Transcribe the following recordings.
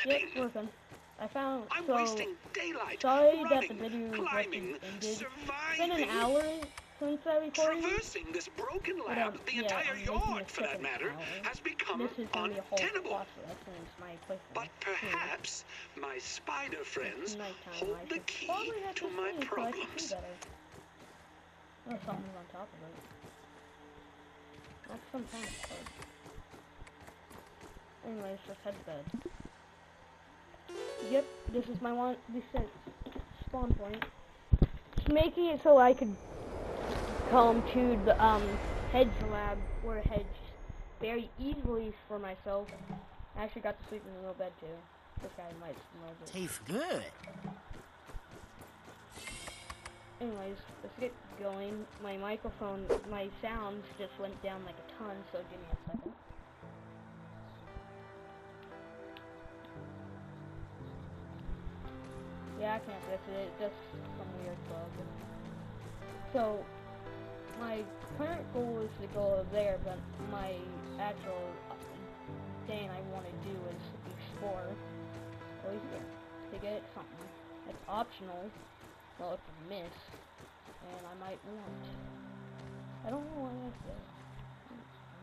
Yep, working. I found, I'm so, wasting daylight sorry that the running, video climbing, ended. It's surviving, been an hour since I recorded. traversing this broken But, lab, the yeah, entire I'm making yard the for that second matter, hour. has become This is gonna be a whole untenable. process since my playthrough. But perhaps my spider friends Nighttime. hold I the should key probably have to to my sleep so I can see problems. better. Oh, something's on top of it. That's some kind of code. Anyways, just head to bed. Yep, this is my this is spawn point. Just making it so I could come to the hedge lab or hedge very easily for myself. I actually got to sleep in a little bed too. This guy might smell it. Tastes good. Anyways, let's get going. My microphone, my sounds just went down like a ton, so give me a second. Yeah, I can't fix it, it's just some weird bug. So, my current goal is to go over there, but my actual thing I want to do is explore over here to get something. It's optional, well, if I miss, and I might want. I don't know what I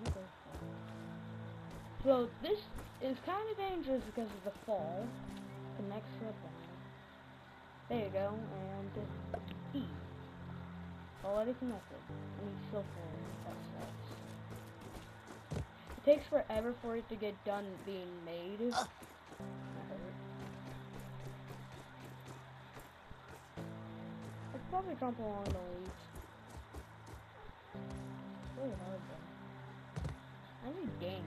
did. So, this is kind of dangerous because of the fall. Connects to the bottom. There you go, and E. Already connected. And he's still full. That sucks. It takes forever for it to get done being made. That hurt. I'd probably jump along the leaves. It's really hard though. I need game.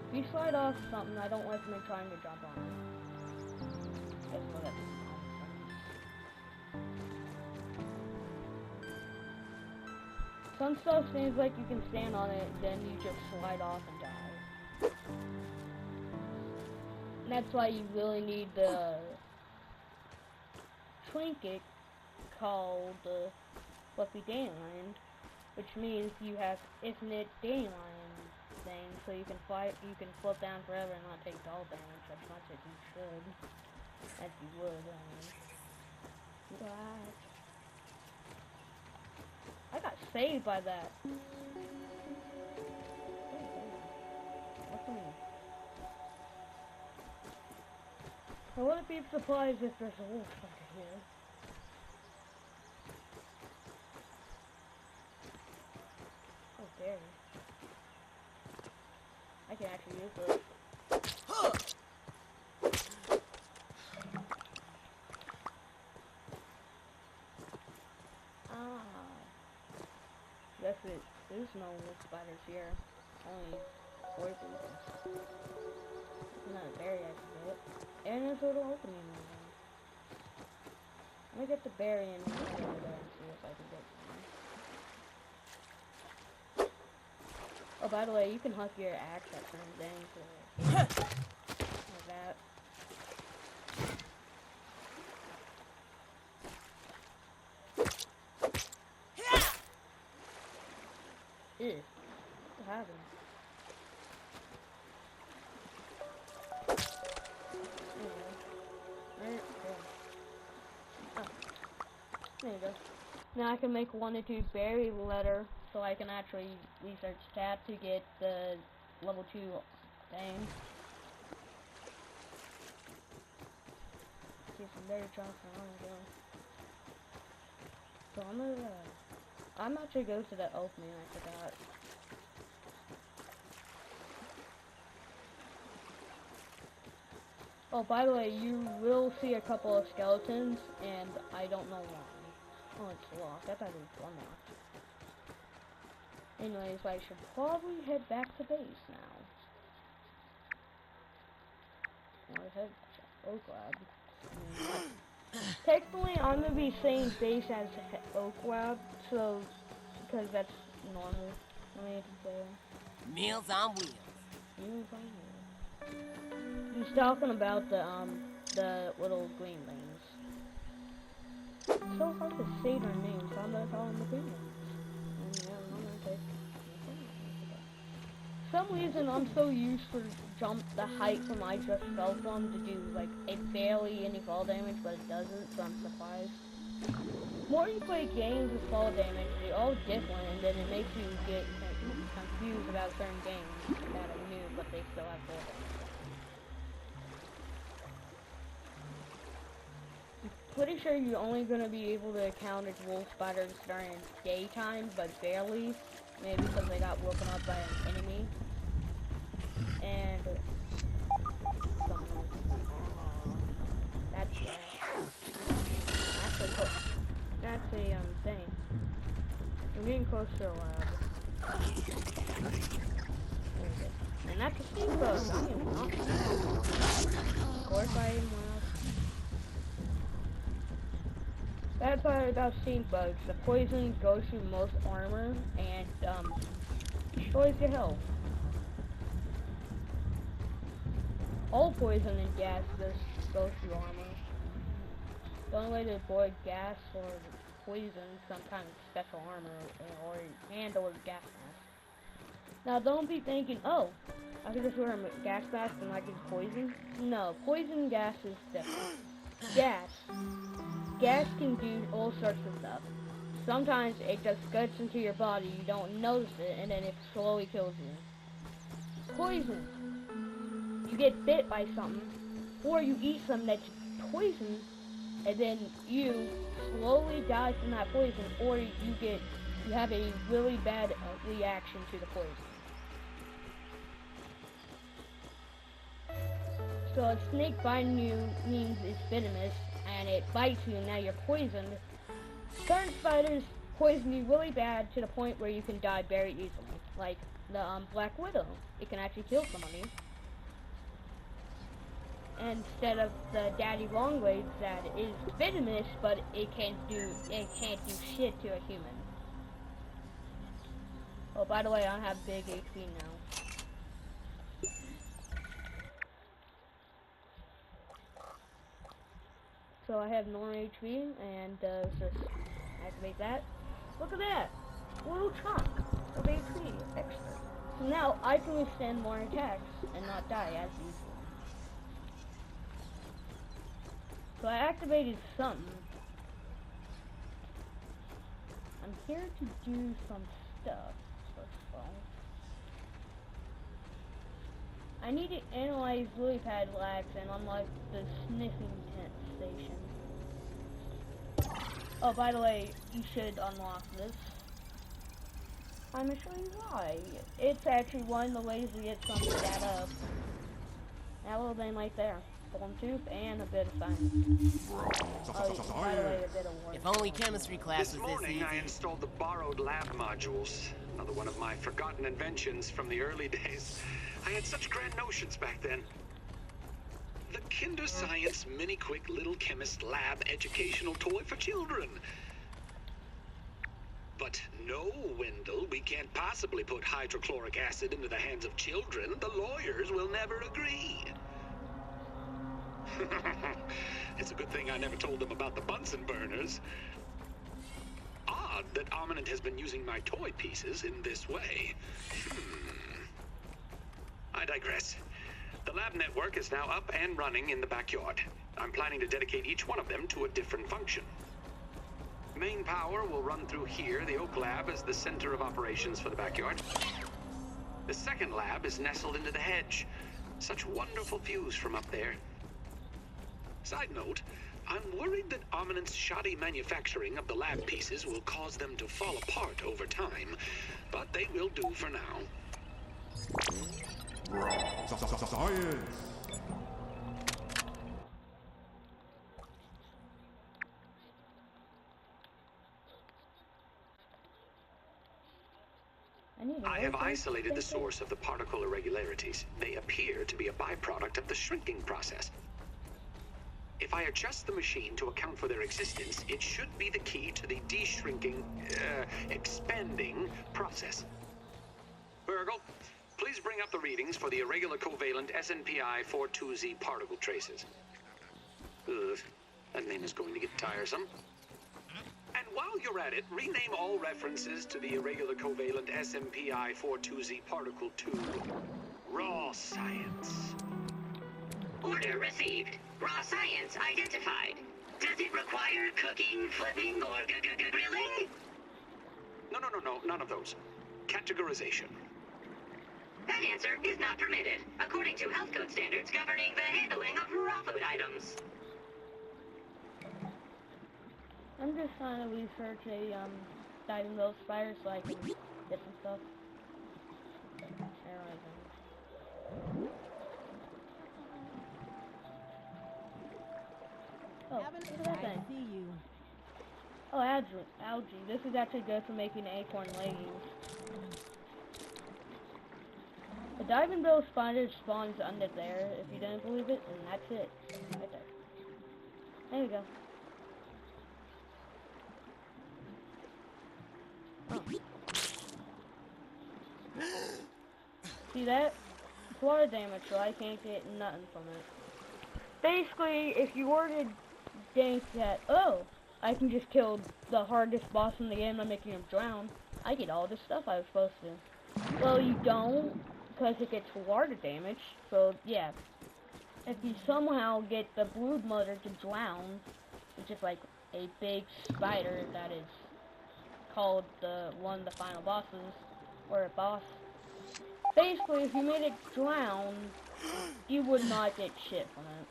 If you slide off something, I don't recommend trying to jump on it. Just so that some stuff seems like you can stand on it, then you just slide off and die. And that's why you really need the trinket called Fluffy Dandelion, which means you have infinite dandelion thing, so you can float down forever and not take all damage as much as you should. As you would, What? I got saved by that. What's me? I wouldn't be surprised if there's a wolf under here. Oh, there. I can actually use this. That's it. There's no wolf spiders here. Only poisons. Not a berry I can get. And there's a little opening in there. Let me get the berry and go over there and see if I can get some. Oh, by the way, you can huck your axe at certain things. Like that. Ew. What happened? There you go. Now I can make 1 or 2 berry letter, so I can actually research tab to get the level 2 thing. See some berry chunks and I'm going. So I'm actually go to the opening, I forgot. Oh, by the way, you will see a couple of skeletons, and I don't know why. Oh, it's locked. I thought it was unlocked. Anyways, I should probably head back to base now. Or head check. Oak Lab. Technically, I'm gonna be saying base as Oak Lab, so because that's normal. I mean, Meals on wheels. He's talking about the little green lanes. It's so hard to say their names, so I'm gonna call them the green lanes. And yeah, I'm gonna take for some reason I'm so used to jump the height from I just fell from to do like barely any fall damage, but it doesn't, so I'm surprised. The more you play games with fall damage, they're all different, and then it makes you get confused about certain games that are new, but they still have fall damage. Pretty sure you're only gonna be able to encounter wolf spiders during daytime, but barely. Maybe because they got woken up by an enemy. And that's a thing. I'm getting close to the lab. And that's a steam boat. I am not. Of course I am loud. Bad part about steam bugs, the poison goes through most armor and destroys your health. All poison and gas just goes through armor. The only way to avoid gas or poison is some kind of special armor or gas mask. Now don't be thinking, oh, I can just wear a gas mask and I get poison. No, poison gas is different. Gas can do all sorts of stuff. Sometimes it just gets into your body, you don't notice it, and then it slowly kills you. Poison. You get bit by something, or you eat something that's poison, and then you slowly die from that poison, or you have a really bad reaction to the poison. So a snake biting you means it's venomous, and it bites you and now you're poisoned. Certain spiders poison you really bad to the point where you can die very easily. Like the Black Widow. It can actually kill somebody. Instead of the daddy longlegs that is venomous, but it can't do shit to a human. Oh, by the way, I have big HP now. So I have normal HP, and just activate that. Look at that! A little chunk of HP extra. So now I can withstand more attacks and not die as usual. So I activated something. I'm here to do some stuff, first of all. I need to analyze lily pad lags and unlock the sniffing tent station. Oh, by the way, you should unlock this. I'm gonna show you why. It's actually one of the ways to get some data. That little thing right there. Golden tooth and a bit of science. Oh, by the way, a bit of work. If only chemistry class This was this morning easy. I installed the borrowed lab modules. Another one of my forgotten inventions from the early days. I had such grand notions back then. The Kinder Science Mini Quick Little Chemist Lab educational toy for children. But no, Wendell, we can't possibly put hydrochloric acid into the hands of children. The lawyers will never agree. It's a good thing I never told them about the Bunsen burners. Odd that Armament has been using my toy pieces in this way. I digress. The lab network is now up and running in the backyard. I'm planning to dedicate each one of them to a different function. Main power will run through here. The Oak Lab is the center of operations for the backyard. The second lab is nestled into the hedge. Such wonderful views from up there. Side note, I'm worried that Armament's shoddy manufacturing of the lab pieces will cause them to fall apart over time, but they will do for now. Science! I have isolated the source of the particle irregularities. They appear to be a byproduct of the shrinking process. If I adjust the machine to account for their existence, it should be the key to the de-shrinking, expanding process. Virgil, please bring up the readings for the irregular covalent SNPI-42Z particle traces. Ugh, that name is going to get tiresome. And while you're at it, rename all references to the irregular covalent SNPI-42Z particle to raw science. Order received. Raw science identified. Does it require cooking, flipping, or grilling? No, none of those. Categorization. That answer is not permitted, according to health code standards governing the handling of raw food items. I'm just trying to research a diving bell spider so I can get some stuff. Oh, look at that thing. I see you. Oh, algae. This is actually good for making acorn leggings. The diving bell spider spawns under there. If you didn't believe it, and that's it. Right there. There you go. Oh. See that? It's water damage, so I can't get nothing from it. Basically, if you were to think that, oh, I can just kill the hardest boss in the game by making him drown, I get all this stuff I was supposed to. Well, you don't, because it gets water damage, so yeah. If you somehow get the brood mother to drown, which is like a big spider that is called one of the final bosses, or a boss. Basically, if you made it drown, you would not get shit from it.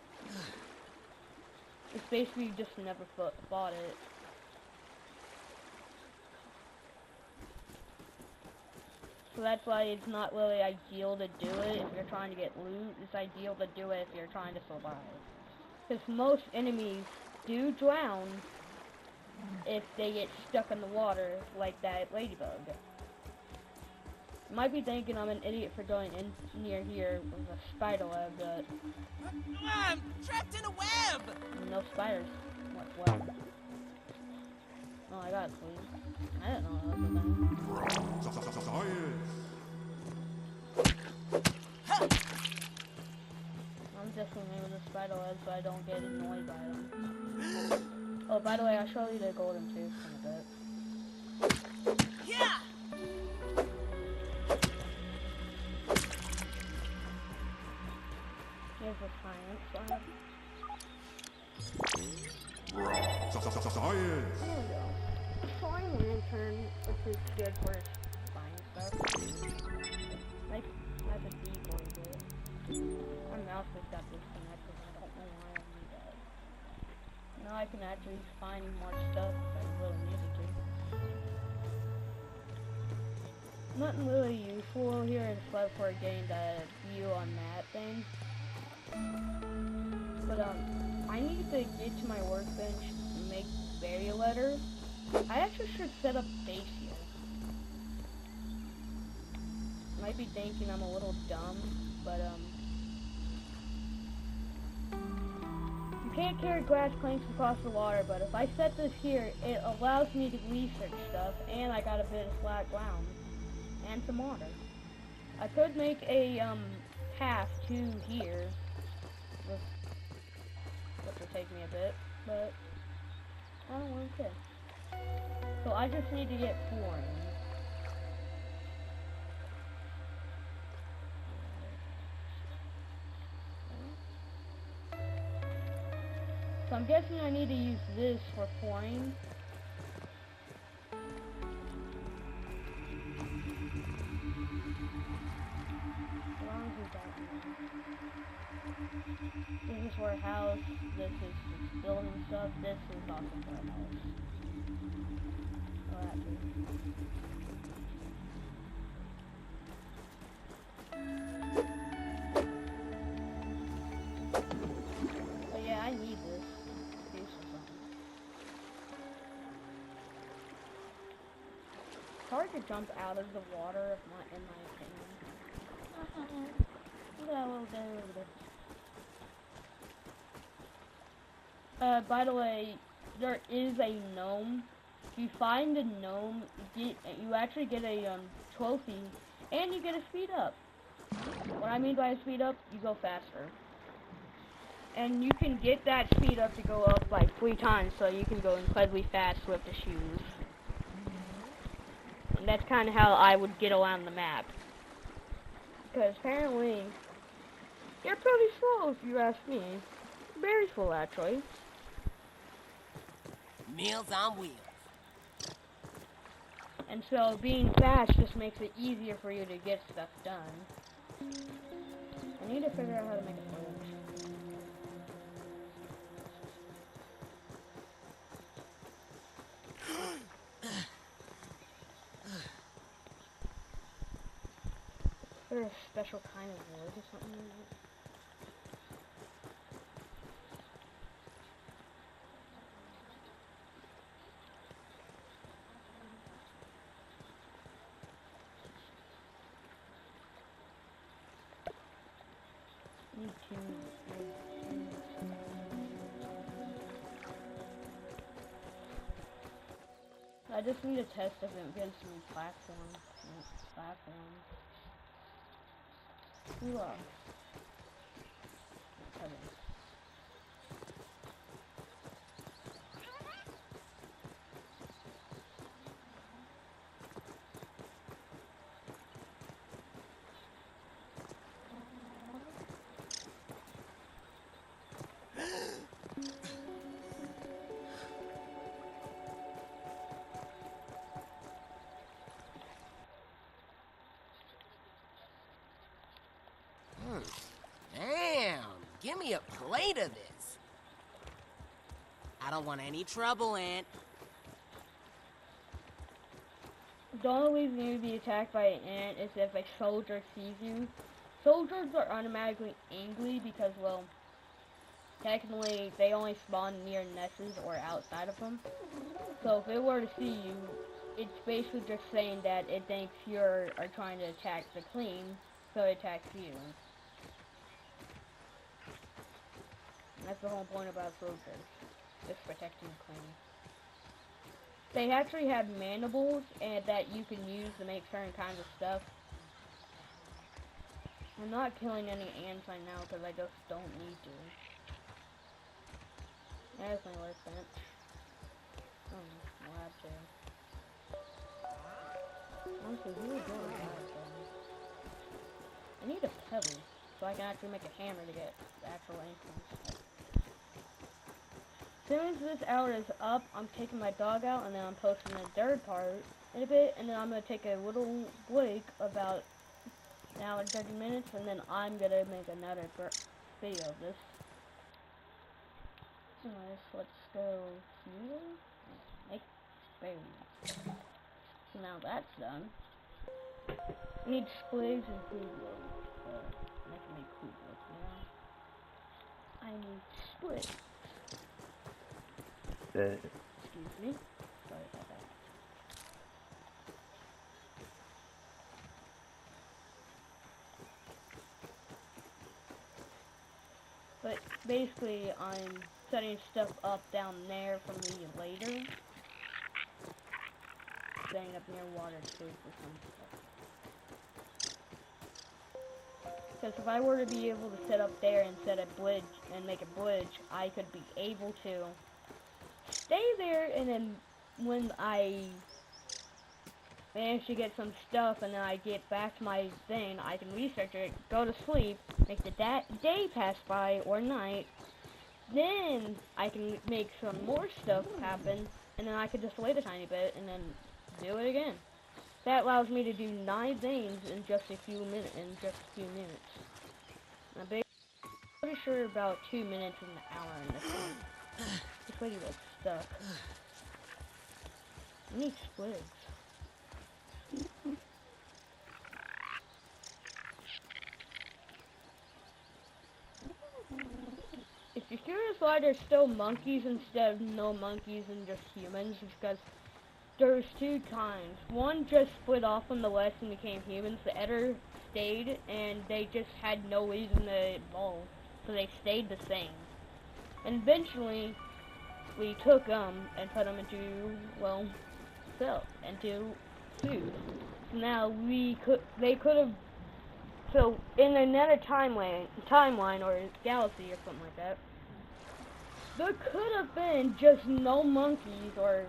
It's basically you just never fought it. So that's why it's not really ideal to do it if you're trying to get loot. It's ideal to do it if you're trying to survive. Because most enemies do drown if they get stuck in the water, like that ladybug. You might be thinking I'm an idiot for going in near here with a spider web, but I'm trapped in a web! no spiders. What web? Oh, I got it, please. I didn't know that was a thing. Science. I'm just gonna name the spider web so I don't get annoyed by them. Oh, by the way, I'll show you the golden tooth in a bit. Yeah! Here's the science lab. Science. There we go. A flying lantern, which is good for flying stuff. Like, that's a decoy bit. My mouse just got disconnected, and I don't know why I need that. Now I can actually find more stuff if I really needed to. Nothing really useful here except for getting the view on that thing. But I need to get to my workbench and make barrier letters. I actually should set up base here. Might be thinking I'm a little dumb, but you can't carry glass planks across the water, but if I set this here, it allows me to research stuff, and I got a bit of flat ground and some water. I could make a path to here, which will take me a bit, but I don't really care. So I just need to get flooring. So I'm guessing I need to use this for flooring. This is for a house, this is just building stuff, this is also for a house. Oh, that But yeah, I need this. It's useful something. It's hard to jump out of the water, in my opinion. Look at that little guy over there. By the way, there is a gnome. If you find a gnome, you actually get a trophy, and you get a speed up. What I mean by a speed up, you go faster. And you can get that speed up to go up like 3 times, so you can go incredibly fast with the shoes. And that's kind of how I would get around the map. Because apparently, you're pretty slow if you ask me. Very slow, actually. Meals on wheels. And so being fast just makes it easier for you to get stuff done. I need to figure out how to make a bridge. Is there a special kind of wood or something like that? Need to... I just need to test if it gives me platform. Ooh, okay. Damn, give me a plate of this. I don't want any trouble, Aunt. The only reason you would be attacked by an ant is if a soldier sees you. Soldiers are automatically angry because, well, technically they only spawn near nests or outside of them. So if it were to see you, it's basically just saying that it thinks you are trying to attack the clean, so it attacks you. And that's the whole point about soldiers, just protecting the clean. They actually have mandibles and that you can use to make certain kinds of stuff. I'm not killing any ants right now because I just don't need to. There's my workbench. Lab chair. Honestly, who would go to lab chair? I need a pebble so I can actually make a hammer to get the actual entrance. As soon as this hour is up, I'm taking my dog out, and then I'm posting the third part in a bit, and then I'm going to take a little break, about an hour and 30 minutes, and then I'm going to make another video of this. Anyways, let's go here, make berries. So now that's done. I need spligs and food wood. I can make food wood now. I need spligs. Excuse me. Sorry about that. But basically, I'm setting stuff up down there for me later. Setting up near water too for some stuff. Because if I were to be able to set up there and set a bridge and make a bridge, I could be able to stay there, and then when I manage to get some stuff and then I get back to my thing, I can research it, go to sleep, make the day pass by or night, then I can make some more stuff happen, and then I could just wait a tiny bit and then do it again. That allows me to do 9 things in just a few minutes. I'm pretty sure about 2 minutes and an hour in this one. This lady was stuck. I need spligs. If you're curious why there's still monkeys instead of no monkeys and just humans, it's because there's 2 kinds. One just split off from the West and became humans. The other stayed, and they just had no reason to evolve, so they stayed the same. And eventually, we took them and put them into, well, into food. So now they could have, so in another timeline or galaxy or something like that, there could have been just no monkeys or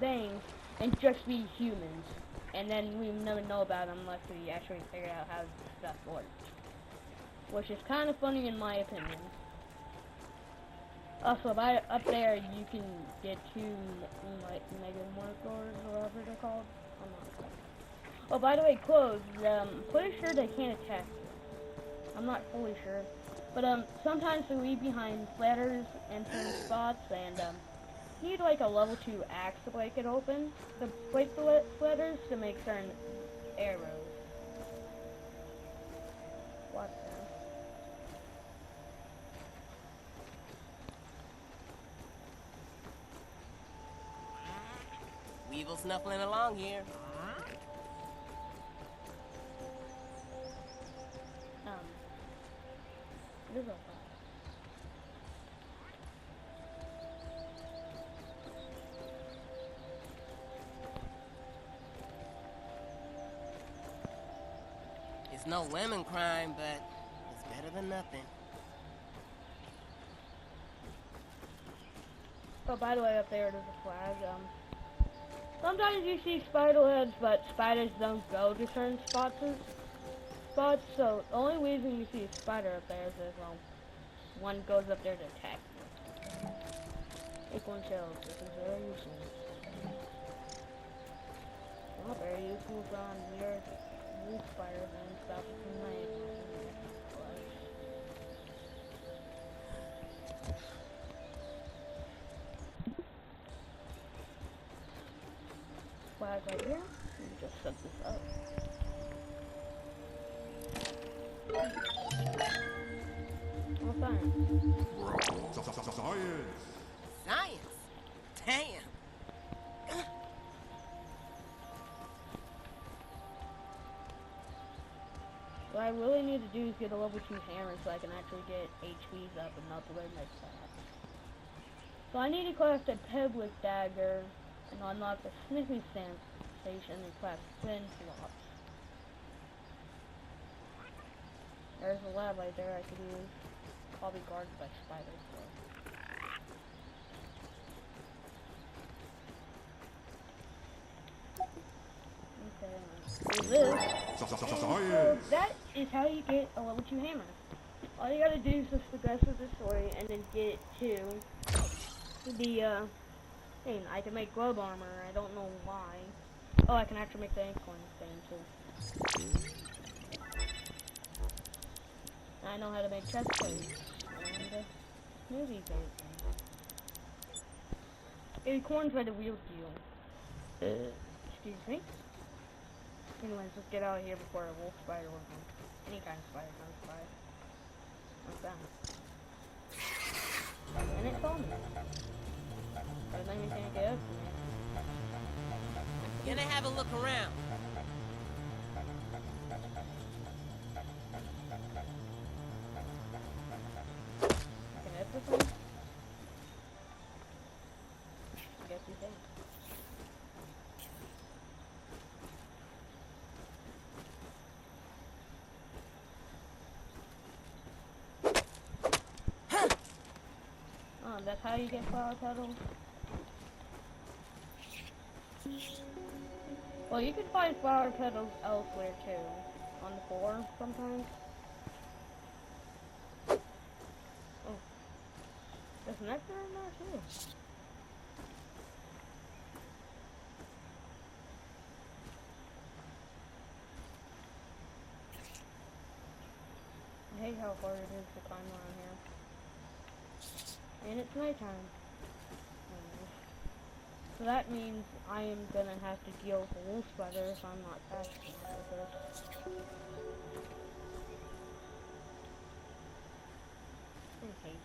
things and just be humans. And then we never know about them unless we actually figure out how stuff works. Which is kind of funny in my opinion. Also, up there you can get two Mega Mortars or whatever they're called. I'm not sure. Oh, by the way, clothes. Pretty sure they can't attack you. I'm not fully sure. But sometimes they leave behind ladders and certain spots, and you need like a level 2 axe to break it open. To break the ladders to make certain arrows. What the? Weevil snuffling along here. What is that? It's no lemon crime, but it's better than nothing. Oh, by the way, up there there's a flag. Sometimes you see spider heads, but spiders don't go to certain spots. So the only reason you see a spider up there is if one goes up there to attack you. Acorn shells. This is very useful. Not very useful from near wolf spiders and stuff from night. Flag right here. Let me just set this up. Oh, fine. Science! Science? Damn! What I really need to do is get a level 2 hammer so I can actually get HPs up and not the red next time. So I need to craft a Peblic dagger and unlock the sniffing station and craft twin flops. There's a lab right there I could use. Probably guarded by spiders though. Okay, do this. So that is how you get a level 2 hammer. All you gotta do is just progress with the story and then get to the thing. I can make globe armor. I don't know why. Oh, I can actually make the acorn thing too. I know how to make chest plates and smoothie bait. Acorns are the real deal. Excuse me. Anyways, let's get out of here before a wolf spider or any kind of spider comes by. Like that. And it saw me. But then you can't get up to me. Gonna have a look around. Can I hit this thing? I guess you can. Oh, that's how you get flower petals? Well, you can find flower petals elsewhere too. On the floor sometimes. Oh. There's nectar in there too. I hate how hard it is to climb around here. And it's nighttime. So that means I am gonna have to deal with a wolf spider if I'm not fast enough with this. I hate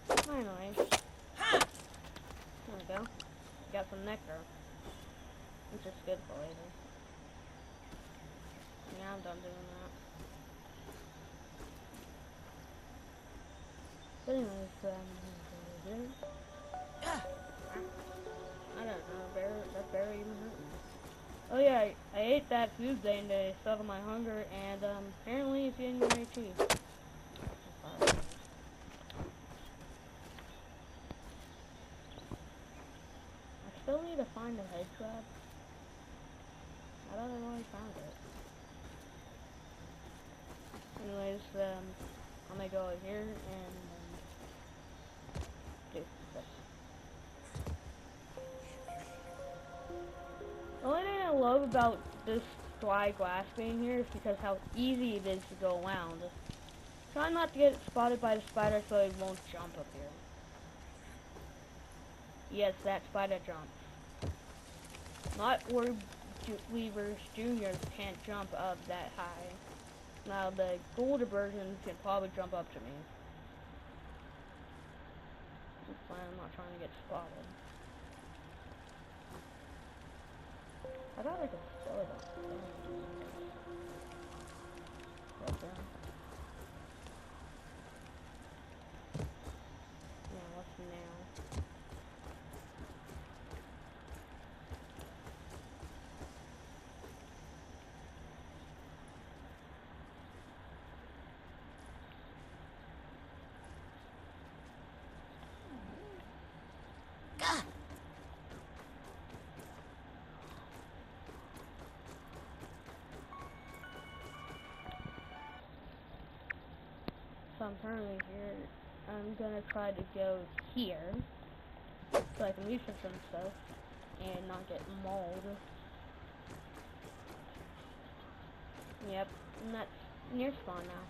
this. Finally. There we go. Got some nectar. which is good for later. Yeah, I'm done doing that. But anyways, I don't know, that bear even hurt me. Oh yeah, I ate that food thing to settle my hunger, and apparently it's getting very cheap. I still need to find the head crab. I thought I already found it. Anyways, I'm gonna go over here and do this. The only thing I love about this dry glass being here is because how easy it is to go around. Try not to get spotted by the spider so it won't jump up here. Yes, that spider jumps. Not where Weavers Juniors can't jump up that high. Now the older version can probably jump up to me. That's fine, I'm not trying to get spotted. I thought I could throw it up. Okay. Yeah, what's now? So I'm currently here. I'm gonna try to go here so I can research some stuff and not get mauled. Yep, and that's near spawn now.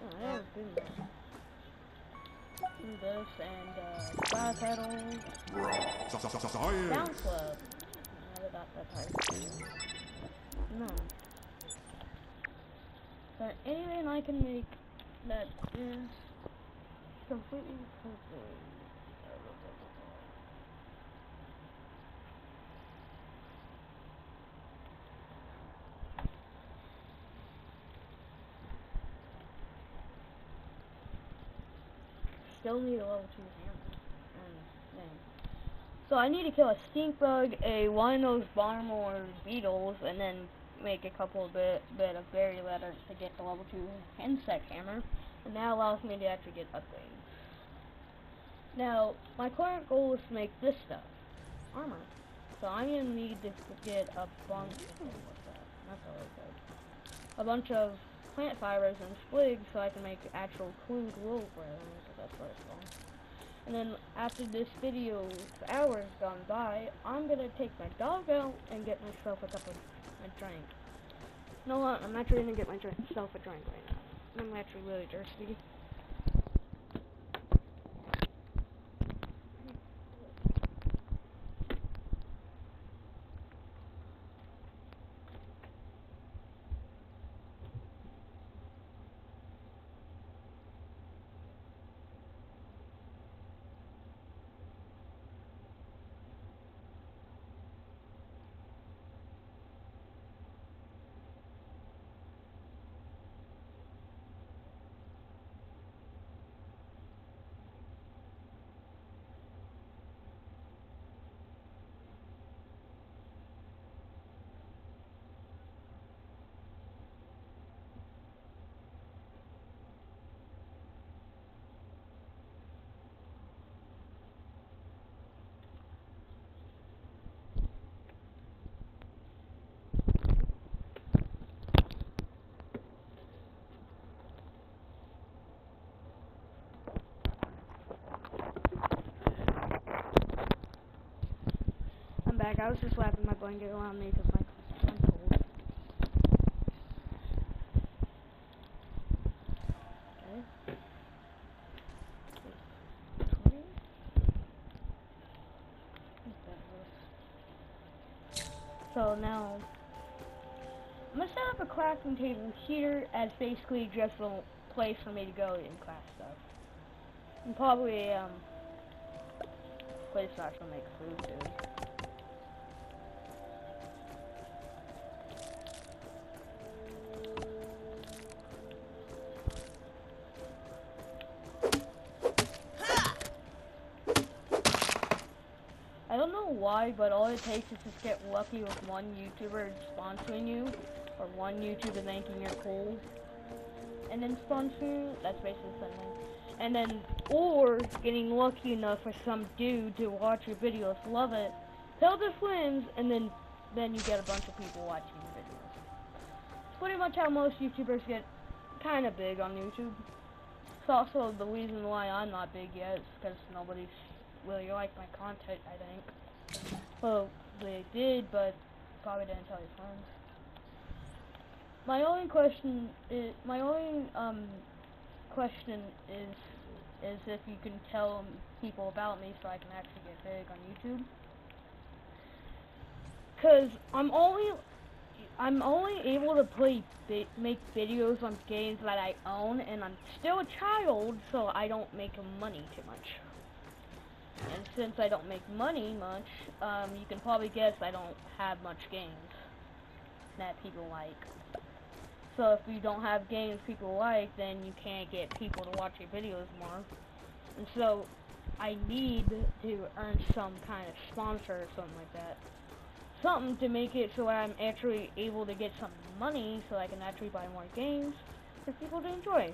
Oh, I haven't been there. This and fire pedals, down club. Never got that type. No. Is there anything I can make that is completely perfect? Still need a level 2 hammer. So I need to kill a stink bug, one of those barmore beetles, and then make a couple of bit of berry leather to get the level 2 insect hammer. And that allows me to actually get upgrades. Now, my current goal is to make this stuff, armor. So I'm gonna need to get a bunch of a bunch of plant fibers and spligs so I can make actual crude wool for them, because that's what it's called. And then after this video's hours gone by, I'm gonna take my dog out and get myself a drink. You know what? I'm actually gonna get myself a drink right now. I'm actually really thirsty. Back. I was just wrapping my blanket around me because I'm cold. Okay. So now I'm gonna set have a crafting table here as basically just a place for me to go and craft stuff. And probably place to actually make food too. I don't know why, but all it takes is just get lucky with one YouTuber sponsoring you, or one YouTuber thinking you're cool, and then sponsoring you. That's basically something. And then, or getting lucky enough for some dude to watch your videos, love it, tell their friends, and then you get a bunch of people watching your videos. It's pretty much how most YouTubers get kind of big on YouTube. It's also the reason why I'm not big yet, is because nobody's really liked my content, I think. Well, they did, but probably didn't tell your friends. My only question is if you can tell people about me so I can actually get big on YouTube. Cause I'm only able to make videos on games that I own, and I'm still a child, so I don't make money too much. And since I don't make money much, you can probably guess I don't have much games that people like. So if you don't have games people like, then you can't get people to watch your videos more. And so I need to earn some kind of sponsor or something like that. Something to make it so I'm actually able to get some money so I can actually buy more games for people to enjoy.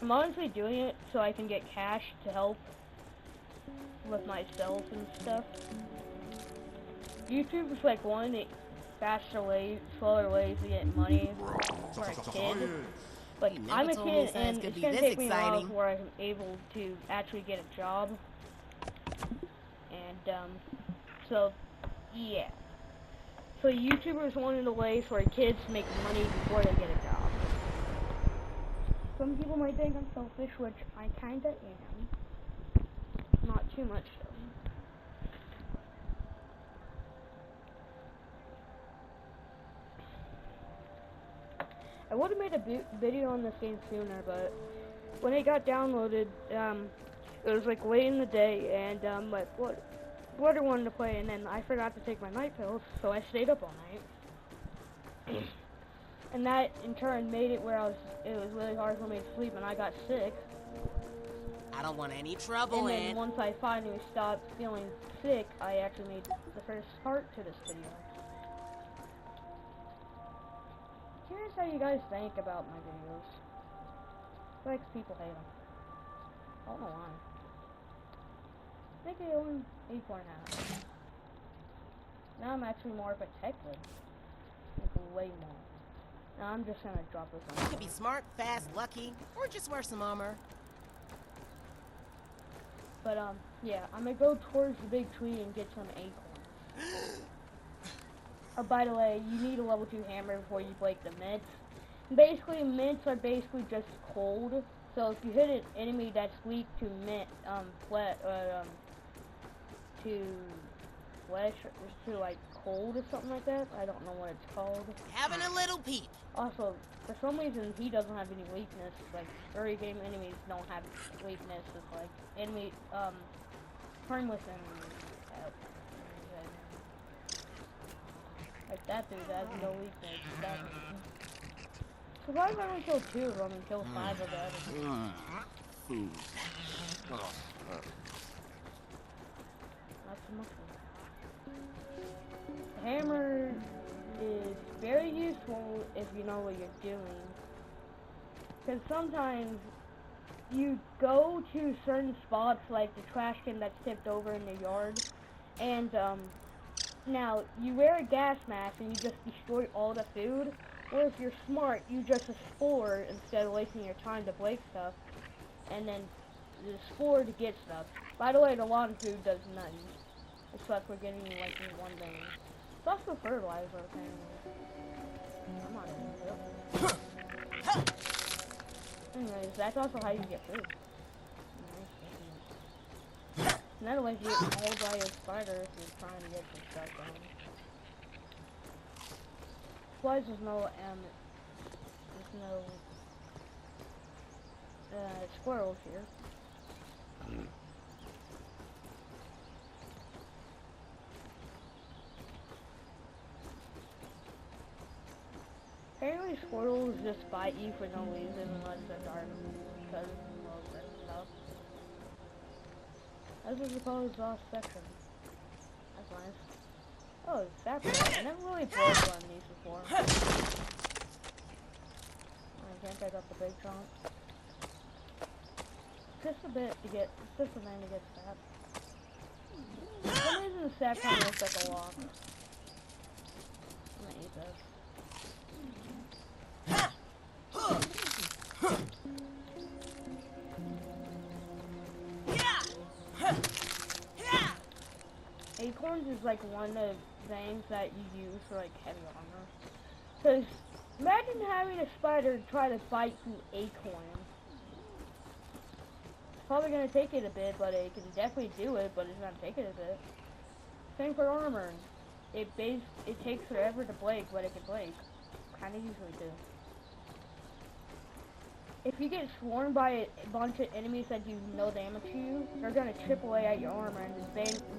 I'm honestly doing it so I can get cash to help with myself and stuff. YouTube is like one of the slower ways to get money for a kid. But I'm a kid, and it's gonna take me a while before I'm able to actually get a job. And so yeah. So YouTubers one of the ways for kids to make money before they get a job. Some people might think I'm selfish, which I kinda am. Not too much though. I would have made a video on this game sooner, but when it got downloaded, it was like late in the day, and my brother wanted to play, and then I forgot to take my night pills, so I stayed up all night. And that in turn made it where it was really hard for me to sleep, and I got sick. I don't want any trouble, and then once I finally stopped feeling sick, I actually made the first part to this video. Curious how you guys think about my videos. Like people hate them. I don't know why. I think they only 8.5. Now I'm actually more protected. Like way more. Now I'm just gonna drop this on. You could be smart, fast, lucky, or just wear some armor. But yeah, I'm gonna go towards the big tree and get some acorns. Oh, by the way, you need a level 2 hammer before you break the mints. Basically, mints are basically just cold. So if you hit an enemy that's weak to like cold or something like that, I don't know what it's called. Having a little peep. Also, for some reason, he doesn't have any weakness. Like early game enemies don't have weakness. It's like enemy harmless enemies. Like that dude has no weakness. So why did I only kill 2 of them and kill 5 of the others? Not so much. The hammer is very useful if you know what you're doing. Because sometimes you go to certain spots like the trash can that's tipped over in the yard, and now you wear a gas mask and you just destroy all the food. Or if you're smart, you just explore instead of wasting your time to break stuff, and then explore to get stuff. By the way, the lawn food does nothing, except for getting like one thing. It's also fertilizer, apparently. I'm not into it. Anyways, that's also how you get food. Another way to get mauled by a spider if you're trying to get some stuff done. Why there's no squirrels here. Apparently squirrels just bite you for no reason unless they're dark, because of that stuff. This is the closed off section. That's nice. Oh, sapphire. I never really broke one of these before. I can't pick up the big chunk. Just a bit to get, just a man to get sap. For some reason the sap kind of looks like a lock. I'm gonna eat this. Acorns is like one of the things that you use for like heavy armor. Cause imagine having a spider try to bite through acorn. It's probably gonna take it a bit, but it can definitely do it, but it's gonna take it a bit. Same for armor. It takes forever to break, but it can break. Kinda usually do. If you get swarmed by a bunch of enemies that do no damage to you, they're gonna chip away at your armor and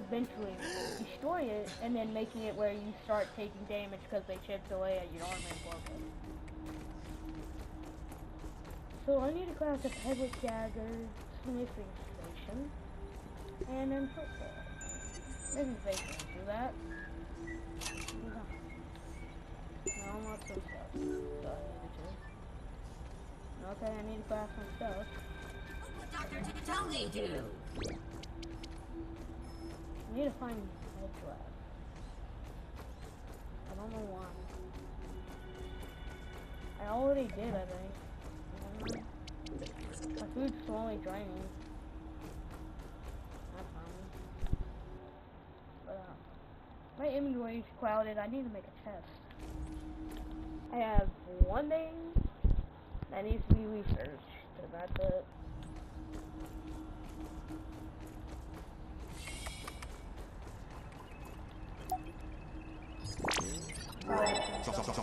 eventually destroy it, and then making it where you start taking damage because they chipped away at your armor and broke it. So I need to craft a pebble dagger, smithing station, and then football. Maybe they can do that. No, not some stuff. So I needed to. Okay, I need to craft some stuff. What Dr. Ticatelli do? I need to find head trap. I don't know why. I already did, I think. My food's slowly draining. That's fine. But, my inventory's clouded. I need to make a chest. I have one thing that needs to be researched, so that's it.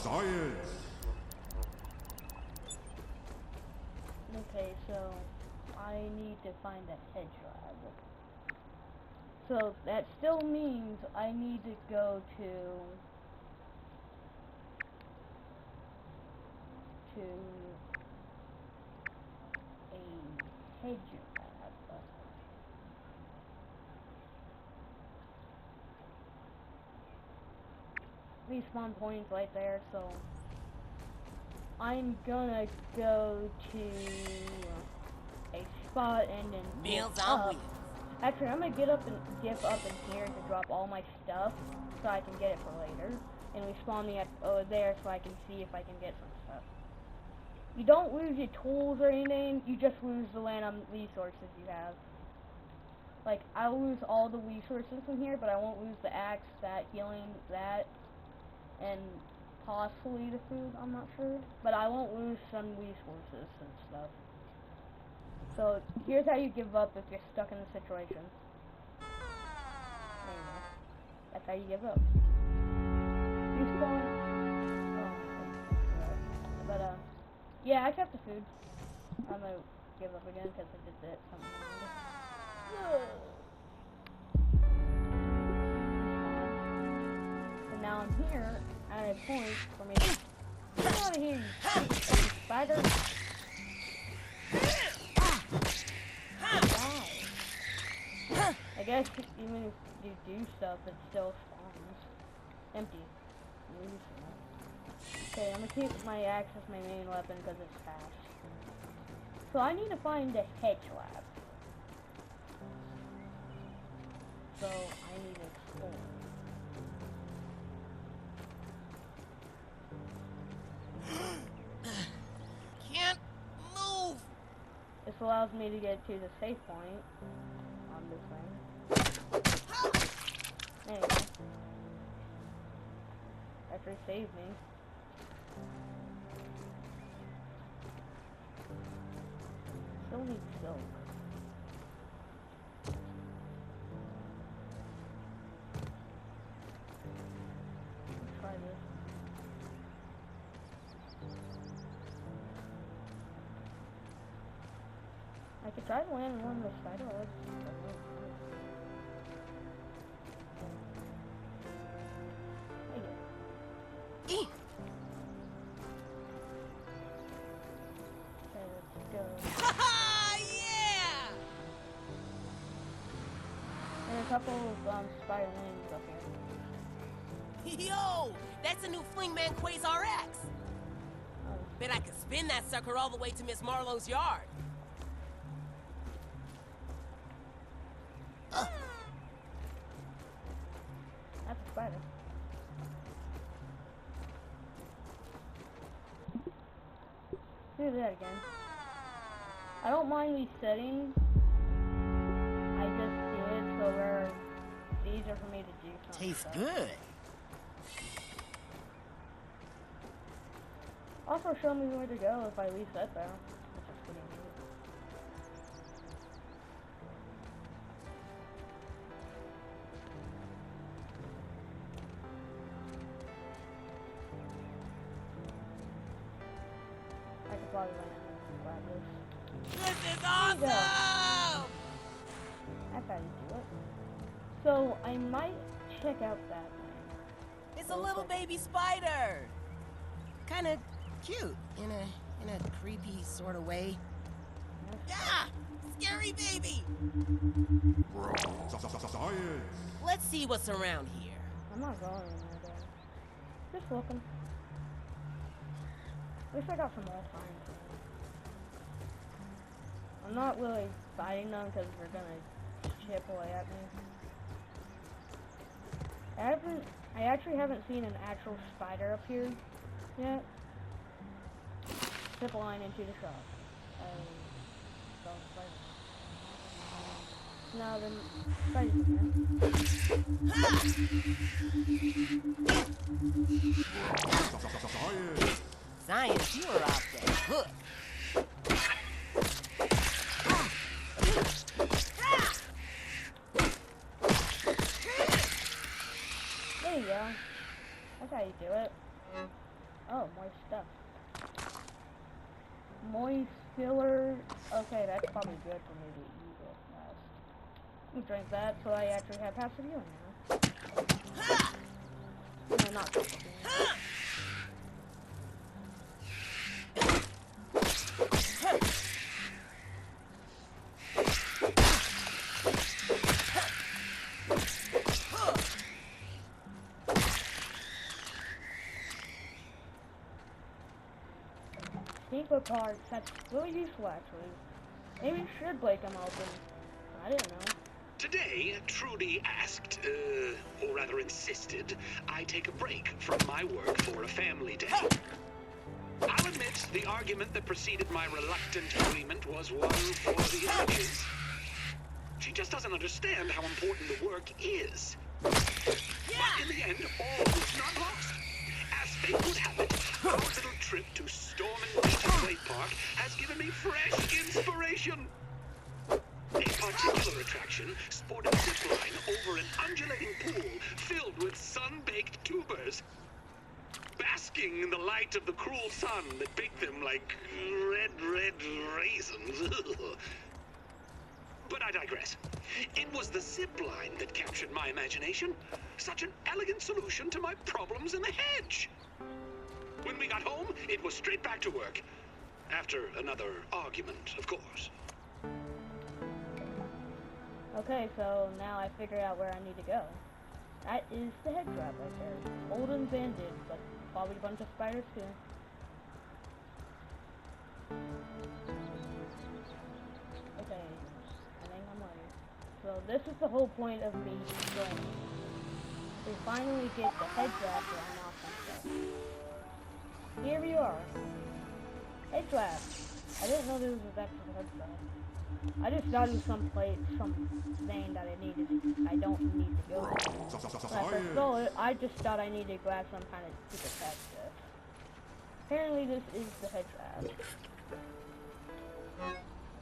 Science! Okay, so I need to find a head trap. So that still means I need to go to a head trap. Respawn points right there, so I'm gonna go to a spot and then Meals get on up. wheels. Actually, I'm gonna get up in here to drop all my stuff so I can get it for later, and respawn me over there so I can see if I can get some stuff. You don't lose your tools or anything, you just lose the random resources you have. Like, I'll lose all the resources from here, but I won't lose the axe, that healing, that, and possibly the food, I'm not sure. But I won't lose some resources and stuff. So, here's how you give up if you're stuck in a situation. There you go. That's how you give up. Respawn. Oh, but, yeah, I kept the food. I'm gonna give up again because I did that something wrong. So now I'm here at a point for me to get out of here, you fucking spider. Die. I guess even if you do stuff, it still spawns. Empty. Okay, I'm gonna keep my axe as my main weapon because it's fast. So I need to find the hedge lab. So I need to explore. Can't move. This allows me to get to the safe point on this thing. There you go. After saved me. Still need silk. Let's try this. I could try to land one of the spider webs. Eek. Okay, let's go. Yeah! And a couple of spider wings up here. Yo, that's a new Flingman Quasar X. Oh, Bet I could spin that sucker all the way to Miss Marlowe's yard. that's a spider. Do that again. I don't mind these settings. I just do it so where it's easier for me to do something. Tastes good. Also show me where to go if I reset there. Which is pretty neat. I could probably land and grab this. This is go. awesome! That's how you do it. So I might check out that thing. It's a little baby spider. Kind of cute in a creepy sort of way. Yeah, scary baby. Science! Let's see what's around here. I'm not going in there, though. Just looking. At least I got some more signs. I'm not really fighting them because they're gonna chip away at me. I actually haven't seen an actual spider appear yet. Zip line into the shop. No, then spiders in there. Science! Science, you are off the hook. There you go. That's how you do it. Oh, more stuff. Moist filler. Okay, that's probably good for me to eat it fast. Let me drink that so I actually have passive healing now. No, not passive healing. Secret cards, that's really useful actually. Maybe you should break them open. I didn't know. Today, Trudy asked, or rather insisted, I take a break from my work for a family day. I'll admit, the argument that preceded my reluctant agreement was one for the ages. She just doesn't understand how important the work is. But in the end, all was not lost. As fate would have it, our little trip to Stormin' Beach Play Park has given me fresh inspiration. A particular attraction sported a zip line over an undulating pool filled with sun-baked tubers. Basking in the light of the cruel sun that baked them like red raisins. But I digress. It was the zip line that captured my imagination. Such an elegant solution to my problems in the hedge. When we got home, it was straight back to work. After another argument, of course. Okay, so now I figured out where I need to go. That is the head trap right there. Old and banded, but probably a bunch of spiders too. Okay, I think I'm ready. So this is the whole point of me going. We finally get the head trap to unlock myself. Here we are. Head trap. I didn't know there was a actual head trap. I just thought it was some thing that I don't need to go to. When I first saw it, I just thought I needed to grab some kind of stupid pet stuff. Apparently this is the head trap.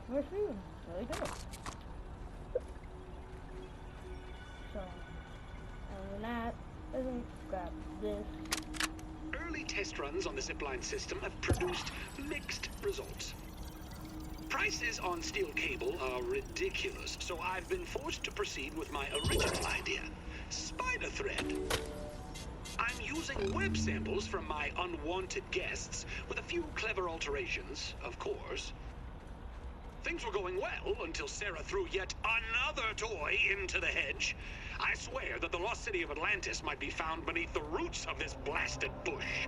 We're feeling really good. So, other than that, let me grab this. Early test runs on the zipline system have produced mixed results. prices on steel cable are ridiculous, so I've been forced to proceed with my original idea, spider thread. I'm using web samples from my unwanted guests, with a few clever alterations, of course. Things were going well until Sarah threw yet another toy into the hedge. I swear that the lost city of Atlantis might be found beneath the roots of this blasted bush.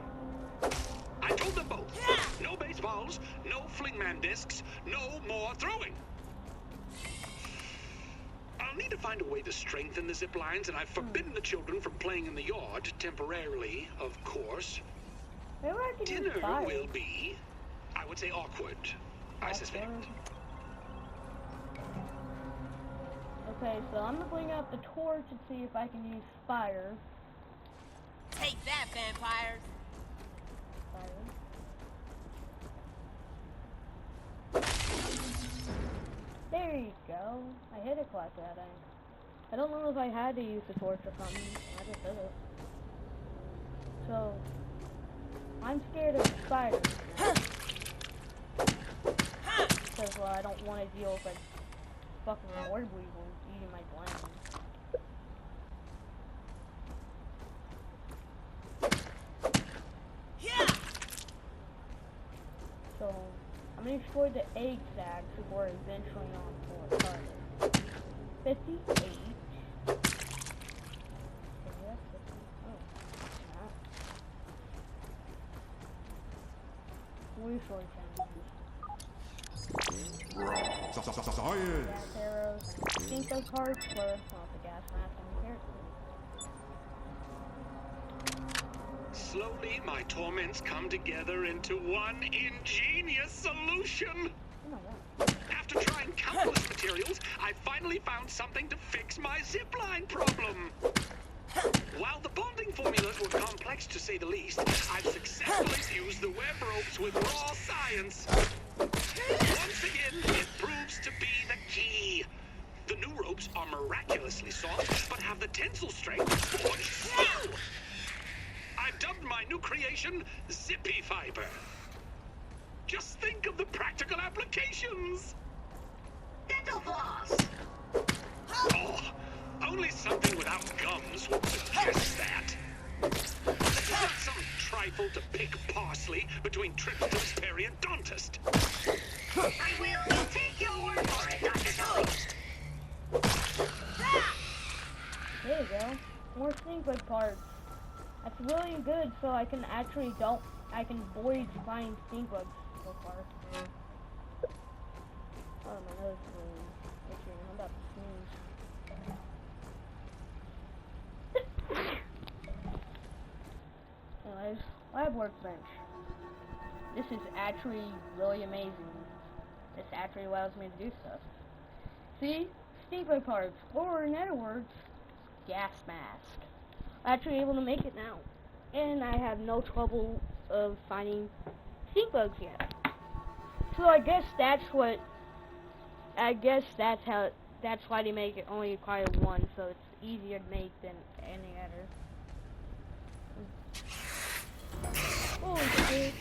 I told them both, no baseballs, no flingman discs, no more throwing. I'll need to find a way to strengthen the zip lines, and I've forbidden the children from playing in the yard, temporarily, of course. Maybe I could use Dinner fire. will be, I would say, awkward, I suspect. Okay, so I'm gonna bring out the torch and see if I can use fire. Take that, vampires. There you go. I hit it like that. I don't know if I had to use the torch or something. I just did it. So, I'm scared of spiders. Because, well, I don't want to deal with, like, fucking orb weevils eating my blend. So, I'm gonna destroy the egg sacs before eventually on for target. 58. Okay, that's 50. Oh, not. Resource engines. Science. Gas arrows and Stinko cards for the gas mask on here. Slowly, my torments come together into one ingenious solution. Oh my god. After trying countless materials, I finally found something to fix my zipline problem. While the bonding formulas were complex to say the least, I've successfully fused the web ropes with raw science. Once again, it proves to be the key. The new ropes are miraculously soft, but have the tensile strength forged steel. I've dubbed my new creation Zippy Fiber. Just think of the practical applications. Dental floss. Oh, only something without gums would suggest that. This is not some trifle to pick parsley between trips to his periodontist. I will take your word for it, Dr. Tully. There you go. More Stinko cards. That's really good, so I can actually I can avoid finding stink bugs so far. Oh, my nose is really itching. I'm about to sneeze. Anyways, lab workbench. This is actually really amazing. This actually allows me to do stuff. See? Stink bug cards. Or in other words, gas mask. I'm actually able to make it now. And I have no trouble of finding stink bugs yet. So I guess that's why they make it only require one, so it's easier to make than any other. Holy shit.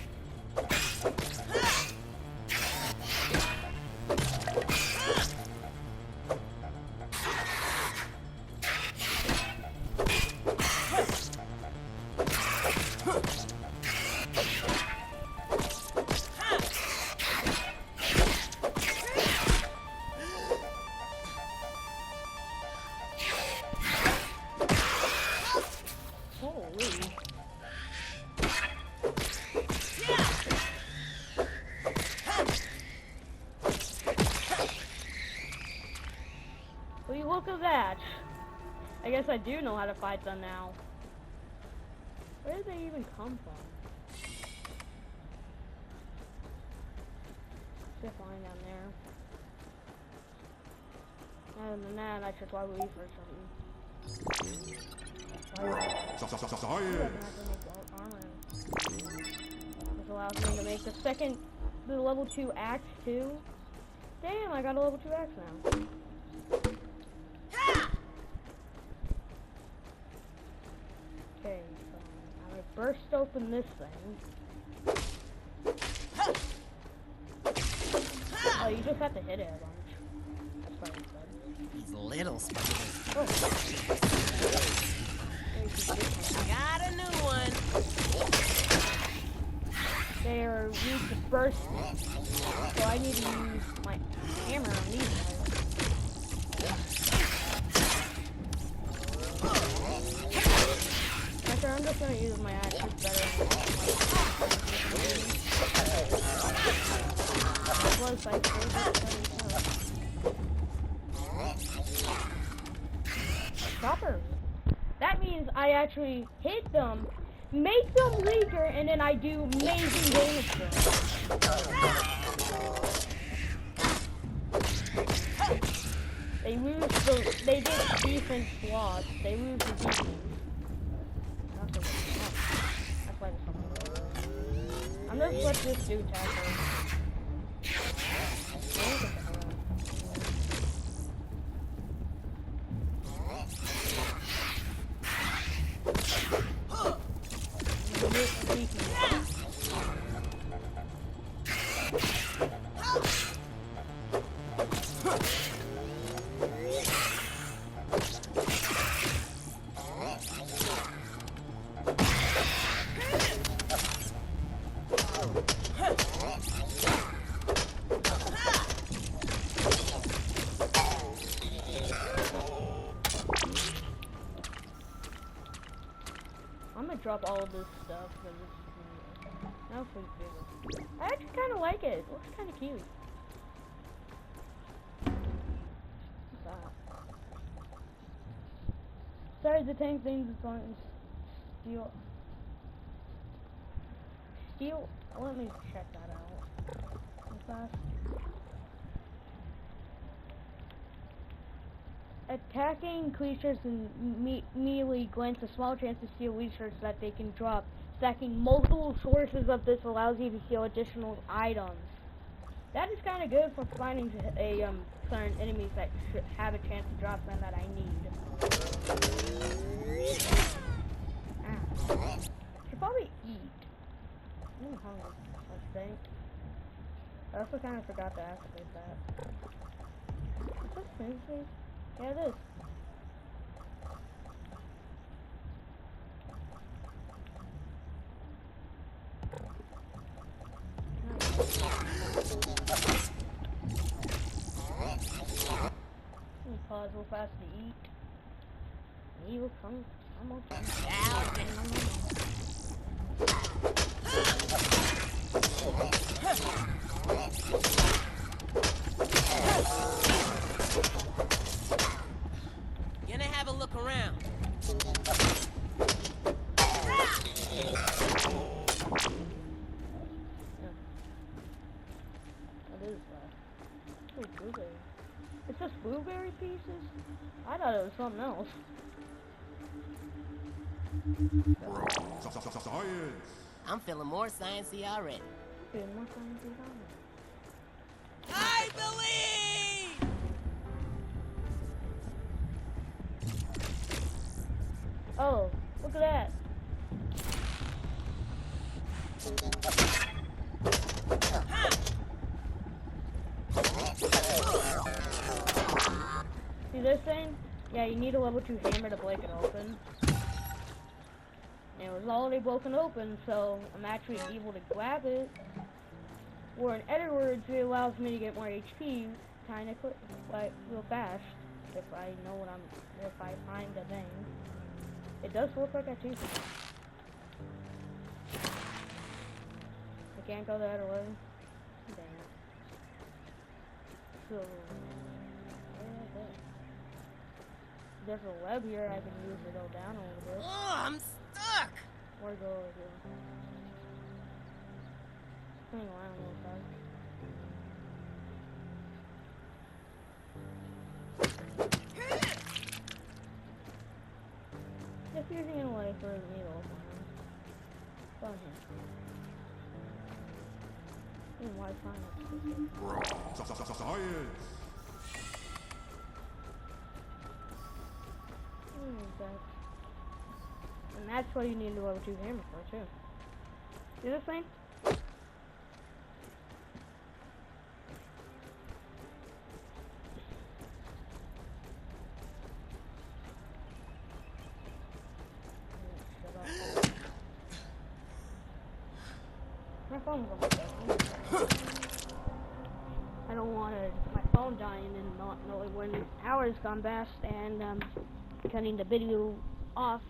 Look at that. I guess I do know how to fight them now. Where did they even come from? They're flying down there. Other than that, I should probably leave for something. This allows me to make the level 2 axe too. Damn, I got a level 2 axe now. Okay, so I'm gonna burst open this thing. Oh, you just have to hit it a bunch. That's what I said. These little spiders. Oh. Got a new one. They are weak to bursting, so I need to use my hammer on these guys. Actually, I'm just gonna use my axes better. Close, I Chopper. That means I actually hit them, make them weaker, and then I do amazing damage to them. They lose they get defense lost. They lose the defense. That's why there's something. I'm gonna let this dude attack her. I'm gonna drop all of this stuff for this. Now for bigger. I actually kind of like it. It looks kind of cute. What's that? Sorry, the tank things is on steel. Steel. Let me check that out. What's that? Attacking creatures in melee grants a small chance to steal resources that they can drop. Stacking multiple sources of this allows you to steal additional items. That is kind of good for finding certain enemies that should have a chance to drop them that I need. Should probably eat. I'm hungry, I think. I also kind of forgot to activate that. Is this fancy? Yeah, it is. Let me pause real fast to eat. He will come. I'm okay. Gonna have a look around. What is that? Oh, blueberry. It's just blueberry pieces? I thought it was something else. Science! I'm feeling more sciencey already. Feeling more sciencey already. I believe! Oh, look at that. See this thing? Yeah, you need a level 2 hammer to break it open. And it was already broken open, so I'm actually able to grab it. Or in other words, it allows me to get more HP kind of quick, like real fast. If I know what if I find the thing. It does look like I choose it. I can't go the other way. Dang it. So, there's a web here I can use to go down a little bit. Oh, I'm stuck! Or go over here. Swing around a little fast. Just using it away for the needle. Go on here. Why find Science! And that's what you need to level 2 hammer for too. See this thing? phone's almost dead. I don't want my phone dying and not knowing when hours gone past and cutting the video off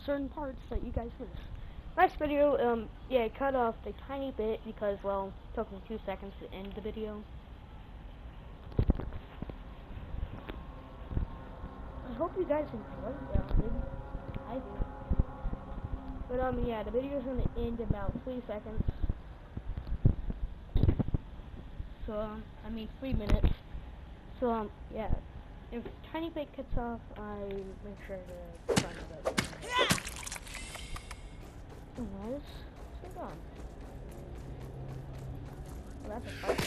certain parts that you guys missed. Last video, yeah, I cut off a tiny bit because, well, it took me 2 seconds to end the video. I hope you guys enjoyed it. I do. But, yeah, the video's gonna end in about 3 seconds. So, I mean 3 minutes. So, yeah, if a tiny bit cuts off, I make sure to find it. Nice. Sit on. Well, that's a fight.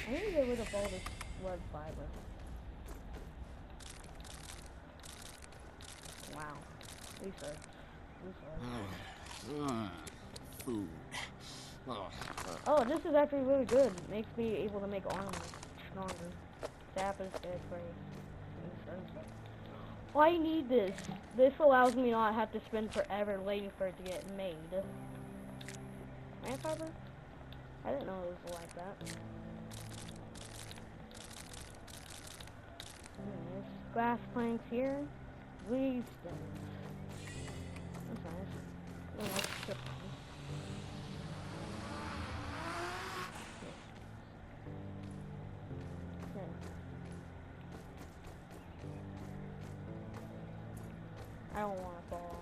I need to get rid of all this blood fiber. Wow. Research. Food. Oh, this is actually really good. Makes me able to make armor stronger. Sap is good for Oh, I need this. This allows me not have to spend forever waiting for it to get made. Plant fiber? I didn't know it was like that. There's glass planks here. These things. That's nice. Oh, that's just fine. I don't want to fall.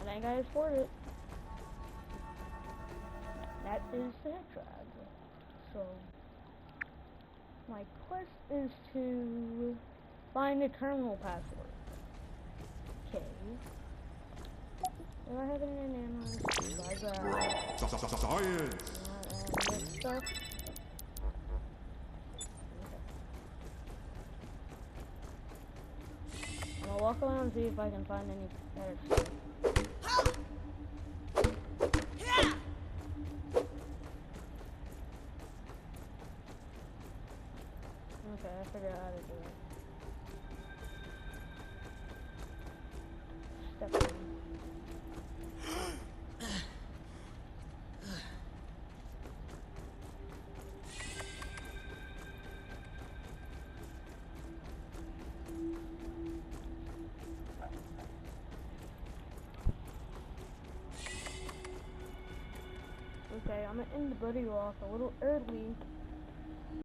I gotta afford it. That is the drag. So my quest is to find the terminal password. Okay. Do I have any ammo? Science! This stuff. I'm gonna walk around and see if I can find any better stuff. Okay, I figured out how to do it. Step in. Okay, I'm gonna end the video off a little early.